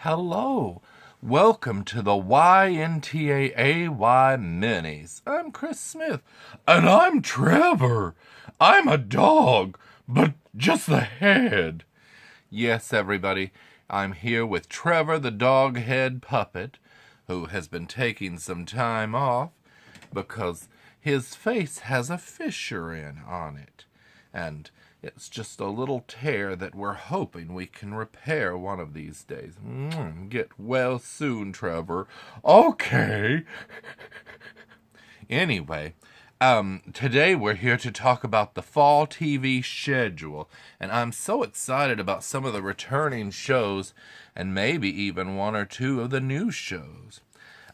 Hello. Welcome to the YNTAAY Minis. I'm Chris Smith. And I'm Trevor. I'm a dog, but just the head. Yes, everybody, I'm here with Trevor the dog head puppet, who has been taking some time off because his face has a fissure on it. And it's just a little tear that we're hoping we can repair one of these days. Get well soon, Trevor. Okay. Anyway, today we're here to talk about the fall TV schedule. And I'm so excited about some of the returning shows and maybe even one or two of the new shows.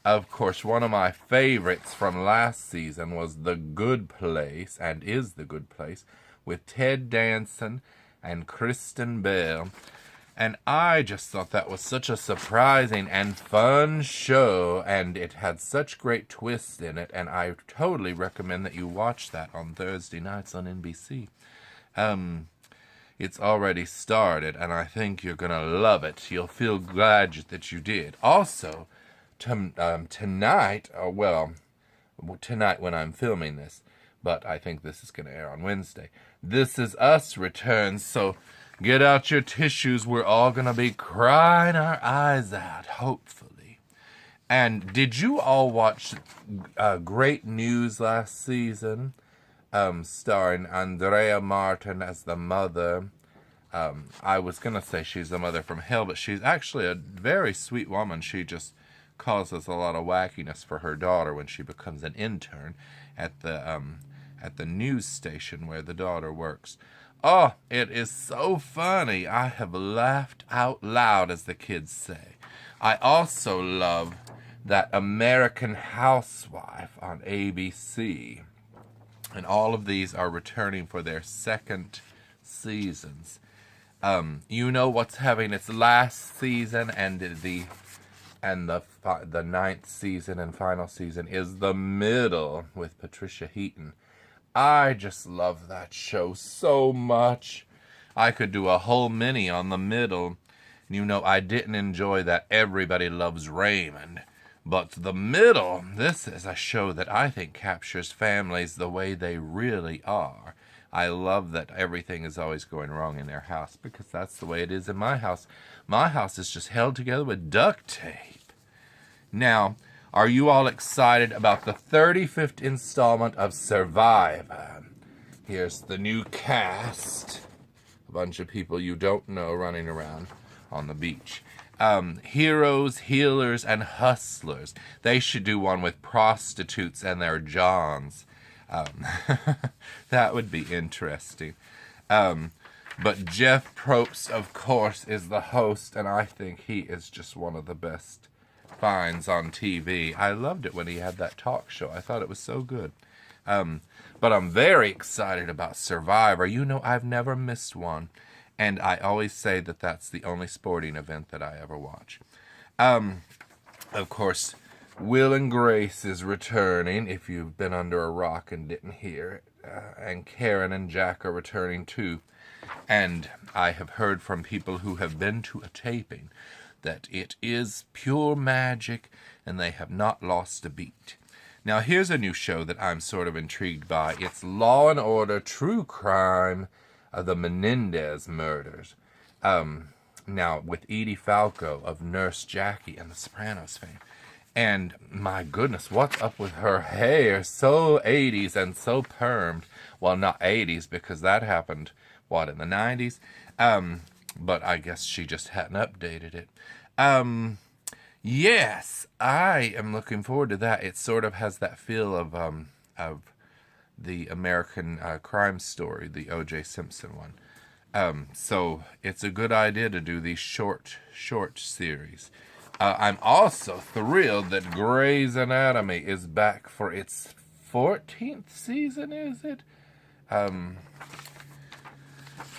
Of course, one of my favorites from last season was The Good Place, and is The Good Place, with Ted Danson and Kristen Bell. And I just thought that was such a surprising and fun show, and it had such great twists in it, and I totally recommend that you watch that on Thursday nights on NBC. It's already started, and I think you're going to love it. You'll feel glad that you did. Also, tonight when I'm filming this, but I think this is going to air on Wednesday, This Is Us returns, so get out your tissues. We're all going to be crying our eyes out, hopefully. And did you all watch Great News last season, starring Andrea Martin as the mother? I was going to say she's the mother from hell, but she's actually a very sweet woman. She just causes a lot of wackiness for her daughter when she becomes an intern at the news station where the daughter works. Oh, it is so funny. I have laughed out loud, as the kids say. I also love that American Housewife on ABC. And all of these are returning for their second seasons. You know what's having its last season and the ninth season and final season is The Middle with Patricia Heaton. I just love that show so much. I could do a whole mini on The Middle. You know, I didn't enjoy that Everybody Loves Raymond. But The Middle, this is a show that I think captures families the way they really are. I love that everything is always going wrong in their house, because that's the way it is in my house. My house is just held together with duct tape. Now, are you all excited about the 35th installment of Survivor? Here's the new cast. A bunch of people you don't know running around on the beach. Heroes, healers, and hustlers. They should do one with prostitutes and their Johns. That would be interesting. But Jeff Probst, of course, is the host, and I think he is just one of the best finds on TV. I loved it when he had that talk show. I thought it was so good. But I'm very excited about Survivor. You know, I've never missed one, and I always say that that's the only sporting event that I ever watch. Of course, Will and Grace is returning, if you've been under a rock and didn't hear it. And Karen and Jack are returning too. And I have heard from people who have been to a taping that it is pure magic and they have not lost a beat. Now, here's a new show that I'm sort of intrigued by. It's Law and Order True Crime of the Menendez murders. Now, with Edie Falco of Nurse Jackie and The Sopranos fame. And my goodness, what's up with her hair? So 80s and so permed. Well, not 80s, because that happened, in the 90s? But I guess she just hadn't updated it. Yes, I am looking forward to that. It sort of has that feel of the American Crime Story, the O.J. Simpson one. So it's a good idea to do these short series. I'm also thrilled that Grey's Anatomy is back for its 14th season, is it?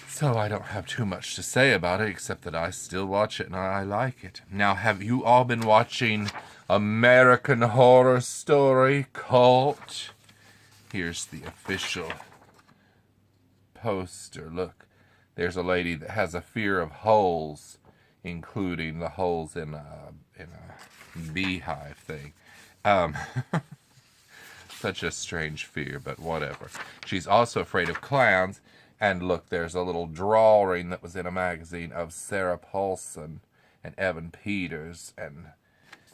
So I don't have too much to say about it, except that I still watch it and I like it. Now, have you all been watching American Horror Story Cult? Here's the official poster. Look, there's a lady that has a fear of holes including the holes in a beehive thing. Um, such a strange fear, but whatever. She's also afraid of clowns. And look, there's a little drawing that was in a magazine of Sarah Paulson and Evan Peters, and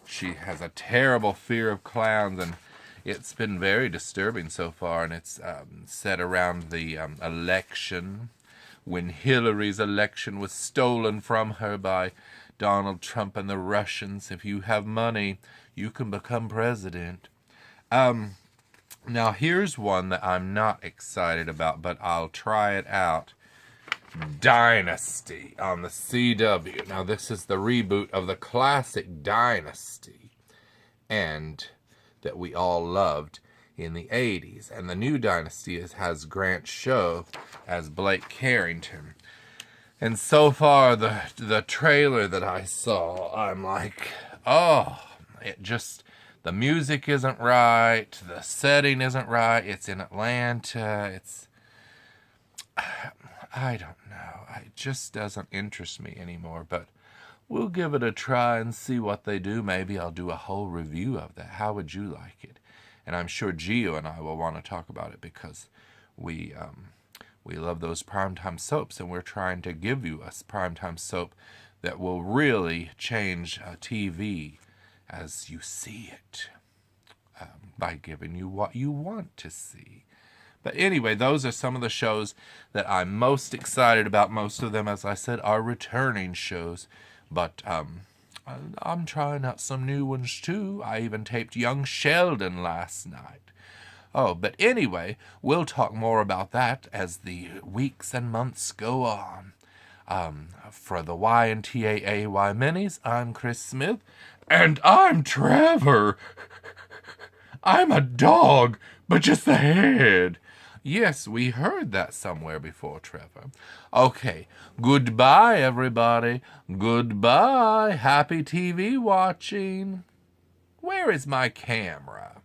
she has a terrible fear of clowns, and it's been very disturbing so far, and it's set around the election, when Hillary's election was stolen from her by Donald Trump and the Russians. If you have money, you can become president. Now, here's one that I'm not excited about, but I'll try it out. Dynasty on the CW. Now, this is the reboot of the classic Dynasty, and that we all loved in the 80s. And the new Dynasty has Grant Show as Blake Carrington. And so far, the trailer that I saw, I'm like, oh, it just... The music isn't right. The setting isn't right. It's in Atlanta. I don't know. It just doesn't interest me anymore. But we'll give it a try and see what they do. Maybe I'll do a whole review of that. How would you like it? And I'm sure Gio and I will want to talk about it because we love those primetime soaps, and we're trying to give you a primetime soap that will really change TV as you see it, by giving you what you want to see. But anyway, those are some of the shows that I'm most excited about. Most of them, as I said, are returning shows. But I'm trying out some new ones too. I even taped Young Sheldon last night. Oh, but anyway, we'll talk more about that as the weeks and months go on. For the YNTAAY Minis, I'm Chris Smith. And I'm Trevor. I'm a dog, but just the head. Yes, we heard that somewhere before, Trevor. Okay, goodbye, everybody. Goodbye. Happy TV watching. Where is my camera?